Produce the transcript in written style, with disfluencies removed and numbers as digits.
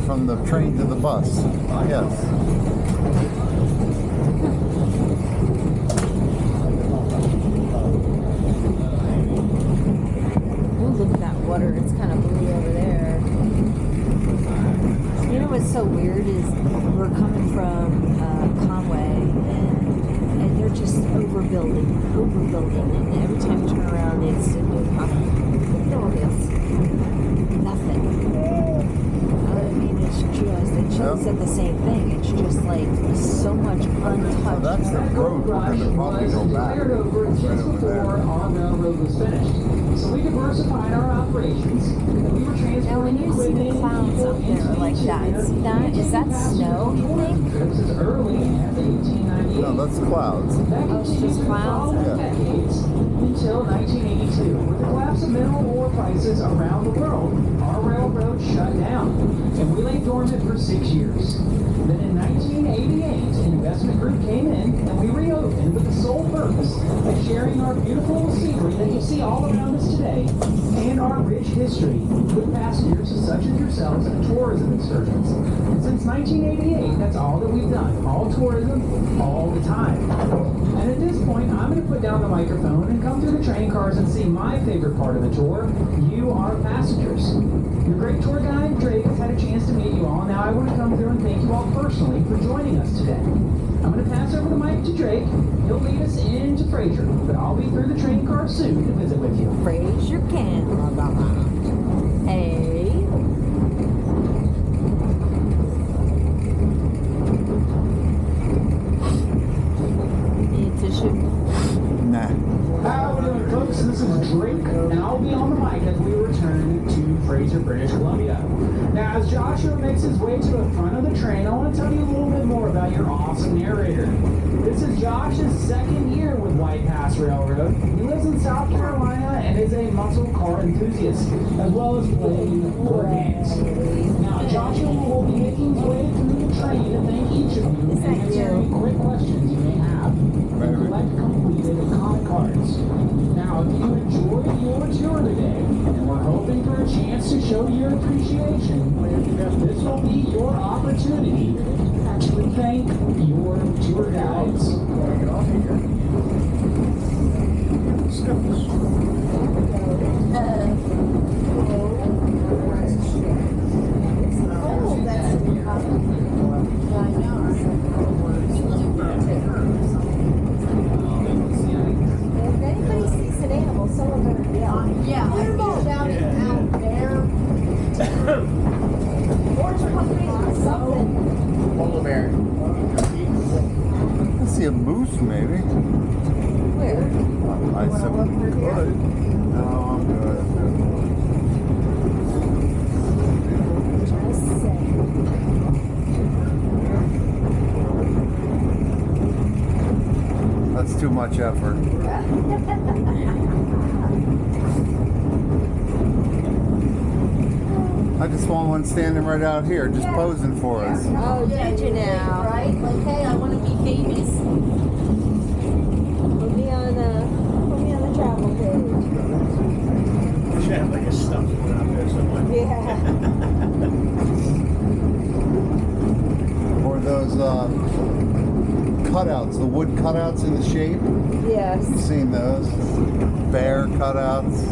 from the train to the bus. Yes. Oh, look at that water. It's kind of blue over there. You know what's so weird is we're coming from Conway, and they're just overbuilding, and every time you turn around, it's a new hospital. No one else. Nothing. I mean, it's just, and she said the same thing. It's just like so much untouched. So that's the road we're going to probably go back. Right over there. Our railroad was finished. So we diversified our operations. We were transferring. Now, when you see the clouds up there like that, see that? Is that snow, you think? This is early in 1898. No, that's clouds. Oh, it's just clouds? Yeah. Decades until 1982. With the collapse of mineral ore prices around the world, our railroad shut down, and we lay dormant for 6 years. Then in 1988, an investment group came in, and we reopened with the sole purpose of sharing our beautiful scenery that you see all around us today, and our rich history with passengers such as yourselves and tourism excursions. And since 1988, that's all that we've done. All tourism, all the time. And at this point, I'm going to put down the microphone and come through the train cars and see my favorite part of the tour. You are passengers. Your great tour guide, Drake, has had a chance to meet you all. Now I want to come through and thank you all personally for joining us today. I'm going to pass over the mic to Drake. He'll lead us into Fraser, but I'll be through the train car soon to visit with you. Fraser can. Hey. It's a ship. Nah. How we doing, folks? This is Drake, and I'll be on the mic as we return to Fraser, British Columbia. Now, as Joshua makes his way to the front of the train, I want to tell you a little bit more about your awesome narrator. This is Josh's second year with White Pass Railroad. He lives in South Carolina and is a muscle car enthusiast, as well as playing board games. Now, Joshua will be making his way through the train to thank each of you and answer any quick questions you may have. Collect completed comic cards. Now, if you enjoyed your tour today and we're hoping for a chance to show your appreciation, this will be your opportunity to thank your tour guides. I see a moose, maybe. Where? I said we could. No, I'm good. That's too much effort. I just want one standing right out here, just posing for us. Oh, did you now? Right? Like, hey, I want to be famous. Put me on the travel page. Should have like a stuffed one out there somewhere. Yeah. Or those cutouts, the wood cutouts in the shape. Yes. Seen those? Bear cutouts.